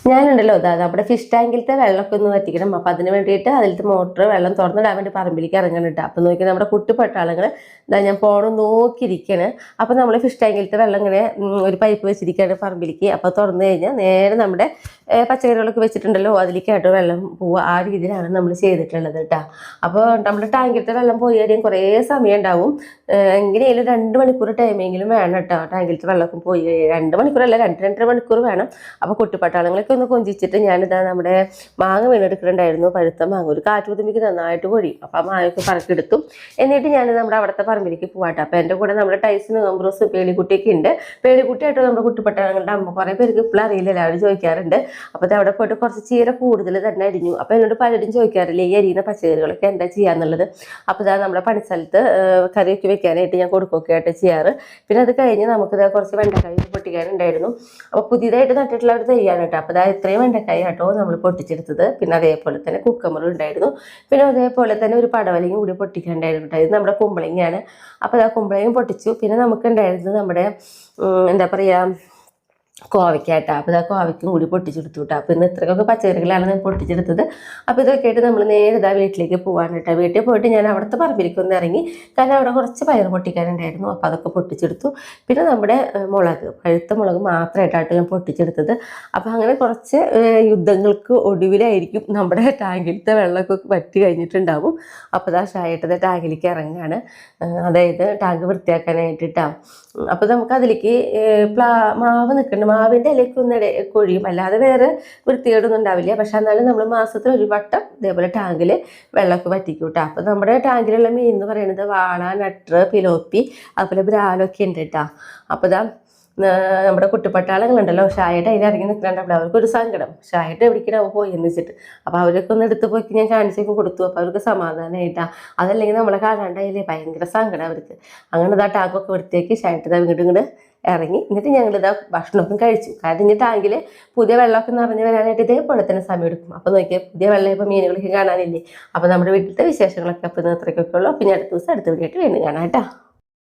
ഞാനുണ്ടല്ലോ നമ്മുടെ ഫിഷ് ടാങ്കിലത്തെ വെള്ളമൊക്കെ ഒന്ന് വറ്റിക്കണം. അപ്പം അതിന് വേണ്ടിയിട്ട് അതിലത്തെ മോട്ടർ വെള്ളം തുറന്നിടാൻ വേണ്ടി പറമ്പിലേക്ക് ഇറങ്ങണിട്ട്. അപ്പം നോക്കി നമ്മുടെ കുട്ടിപ്പട്ടാളങ്ങൾ ഞാൻ പോകണം നോക്കിയിരിക്കുകയാണ്. അപ്പം നമ്മൾ ഫിഷ് ടാങ്കിലത്തെ വെള്ളം ഇങ്ങനെ ഒരു പൈപ്പ് വെച്ചിരിക്കുകയാണ് പറമ്പിലേക്ക്. അപ്പോൾ തുറന്നു കഴിഞ്ഞാൽ നേരെ നമ്മുടെ പച്ചക്കറികളൊക്കെ വെച്ചിട്ടുണ്ടല്ലോ അതിലേക്കായിട്ട് വെള്ളം പോവുക. ആ രീതിയിലാണ് നമ്മൾ ചെയ്തിട്ടുള്ളത് കേട്ടോ. അപ്പോൾ നമ്മുടെ ടാങ്കിലത്തെ വെള്ളം പോയി കഴിയാൻ കുറേ സമയം ഉണ്ടാവും. എങ്ങനെയായാലും 2 മണിക്കൂർ ടൈമെങ്കിലും വേണം കേട്ടോ. ടാങ്കിലത്തെ വെള്ളമൊക്കെ പോയി 2 മണിക്കൂറല്ല, 2-2.5 മണിക്കൂർ വേണം. അപ്പോൾ കുട്ടിപ്പട്ടാളങ്ങളൊക്കെ ഒന്ന് കൊഞ്ചിച്ചിട്ട് ഞാനിതാ നമ്മുടെ മാങ്ങ വീണെടുക്കുന്നുണ്ടായിരുന്നു. പഴുത്ത മാങ്ങ ഒരു കാറ്റുകുത്തുമ്പിക്ക് നന്നായിട്ട് പൊഴിയും. അപ്പോൾ ആ മാങ്ങയൊക്കെ പറക്കെടുത്തു. എന്നിട്ട് ഞാൻ നമ്മുടെ അവിടുത്തെ പറമ്പിലേക്ക് പോവാട്ടോ. അപ്പോൾ എൻ്റെ കൂടെ നമ്മുടെ ടൈസിനും അംബ്രോസ് പേളിക്കുട്ടിയൊക്കെ ഉണ്ട്. പേളിക്കുട്ടിയായിട്ട് നമ്മുടെ കുട്ടിപ്പട്ടാളങ്ങളുടെ അമ്മ കുറേ പേർക്ക് ഇപ്പോൾ അറിയില്ല, എല്ലാവരും ചോദിക്കാറുണ്ട്. അപ്പോൾ അത് അവിടെ പോയിട്ട് കുറച്ച് ചീര കൂടുതൽ തന്നെ അരിഞ്ഞു. അപ്പോൾ എന്നോട് പലരും ചോദിക്കാറില്ലേ ഈ അരിയുന്ന പച്ചക്കറികളൊക്കെ എന്താ ചെയ്യാന്നുള്ളത്. അപ്പോൾ ഇതാ നമ്മുടെ പണിസ്ഥലത്ത് കറിയൊക്കെ വെക്കാനായിട്ട് ഞാൻ കൊടുക്കുകയൊക്കെ ആയിട്ട് ചെയ്യാറ്. പിന്നെ അത് കഴിഞ്ഞ് നമുക്കിത് കുറച്ച് വെണ്ടക്കായ പൊട്ടിക്കാനുണ്ടായിരുന്നു. അപ്പോൾ പുതിയതായിട്ട് നട്ടിട്ടുള്ള ഒരു തയ്യാണ് കേട്ടോ. അപ്പോൾ അതായത് ഇത്രയും വെണ്ടക്കായ കേട്ടോ നമ്മൾ പൊട്ടിച്ചെടുത്തത്. പിന്നെ അതേപോലെ തന്നെ കുക്കമ്പറും ഉണ്ടായിരുന്നു. പിന്നെ അതേപോലെ തന്നെ ഒരു പടവലയും കൂടി പൊട്ടിക്കാനുണ്ടായിരുന്നു കേട്ടോ. ഇത് നമ്മുടെ കുമ്പളങ്ങയാണ്. അപ്പോൾ ആ കുമ്പളങ്ങയും പൊട്ടിച്ചു. പിന്നെ നമുക്കുണ്ടായിരുന്നത് നമ്മുടെ എന്താ പറയുക കോവയ്ക്കാട്ടോ. അപ്പോൾ ആ കോവയ്ക്കും കൂടി പൊട്ടിച്ചെടുത്തു കേട്ടോ. അപ്പോൾ ഇന്ന് ഇത്രയൊക്കെ പച്ചക്കറികളാണ് ഞാൻ പൊട്ടിച്ചെടുത്തത്. അപ്പോൾ ഇതൊക്കെ ആയിട്ട് നമ്മൾ നേരെ വീട്ടിലേക്ക് പോകാൻ കേട്ടോ. വീട്ടിൽ പോയിട്ട് ഞാൻ അവിടുത്തെ പറമ്പിലേക്ക് ഒന്ന് ഇറങ്ങി. കാരണം അവിടെ കുറച്ച് പയർ പൊട്ടിക്കാനുണ്ടായിരുന്നു. അപ്പോൾ അതൊക്കെ പൊട്ടിച്ചെടുത്തു. പിന്നെ നമ്മുടെ മുളക്, പഴുത്ത മുളക് മാത്രമായിട്ടാണ് ഞാൻ പൊട്ടിച്ചെടുത്തത്. അപ്പോൾ അങ്ങനെ കുറച്ച് യുദ്ധങ്ങൾക്ക് ഒടുവിലായിരിക്കും നമ്മുടെ ടാങ്കിലത്തെ വെള്ളമൊക്കെ വറ്റി കഴിഞ്ഞിട്ടുണ്ടാവും. അപ്പോൾ ഷായിട്ടത് ടാങ്കിലേക്ക് ഇറങ്ങുകയാണ്. അതായത് ടാങ്ക് വൃത്തിയാക്കാനായിട്ടിട്ടാണ്. അപ്പോൾ നമുക്ക് അതിലേക്ക് മാവ് നിൽക്കുന്നുണ്ട്. മാവിൻ്റെ ഇലയ്ക്ക് ഒന്ന് കൊഴിയും, അല്ലാതെ വേറെ വൃത്തികേടൊന്നും ഉണ്ടാവില്ല. പക്ഷെ എന്നാലും നമ്മൾ മാസത്തിൽ ഒരു വട്ടം ഇതേപോലെ ടാങ്കിൽ വെള്ളമൊക്കെ വറ്റിക്കും കേട്ടോ. അപ്പോൾ നമ്മുടെ ടാങ്കിലുള്ള മീൻ എന്ന് പറയുന്നത് വാള, നട്ടർ, പിലോപ്പി, അതുപോലെ ബ്രാലൊക്കെ ഉണ്ട് കേട്ടോ. അപ്പോൾ നമ്മുടെ കുട്ടിപ്പട്ടാളങ്ങളുണ്ടല്ലോ ഷായിട്ട് അതിൽ ഇറങ്ങി നിൽക്കുന്നുണ്ടല്ലോ, അവർക്കൊരു സങ്കടം. ഷായിട്ട് എവിടേക്കാണ് പോയി എന്ന് വെച്ചിട്ട്. അപ്പോൾ അവരൊക്കെ ഒന്ന് എടുത്ത് പോയി ഞാൻ കാണിച്ചേക്കും കൊടുത്തു. അപ്പോൾ അവർക്ക് സമാധാനമായിട്ടാണ്. അതല്ലെങ്കിൽ നമ്മളെ കാണാണ്ടായില്ലേ, ഭയങ്കര സങ്കടം അവർക്ക്. അങ്ങനെ ടാങ്കൊക്കെ വൃത്തിയാക്കി ഷായിട്ട് ഇങ്ങോട്ട് ഇറങ്ങി. എന്നിട്ട് ഞങ്ങളിതാ ഭക്ഷണമൊക്കെ കഴിച്ചു. കാരണം ഇനി ടാങ്കിൽ പുതിയ വെള്ളമൊക്കെ നിറഞ്ഞ് വരാനായിട്ട് ഇതേപോലെ തന്നെ സമയം എടുക്കും. അപ്പോൾ നോക്കിയാൽ പുതിയ വെള്ളം ഇപ്പോൾ മീനുകളൊക്കെ കാണാനില്ലേ. അപ്പോൾ നമ്മുടെ വീട്ടിലത്തെ വിശേഷങ്ങളൊക്കെ അപ്പോൾ ഇന്ന് അത്രയ്ക്കൊക്കെ ഉള്ളൂ. പിന്നെ അടുത്ത ദിവസം അടുത്ത വീഡിയോ ആയിട്ട് വീണ്ടും കാണാം കേട്ടോ.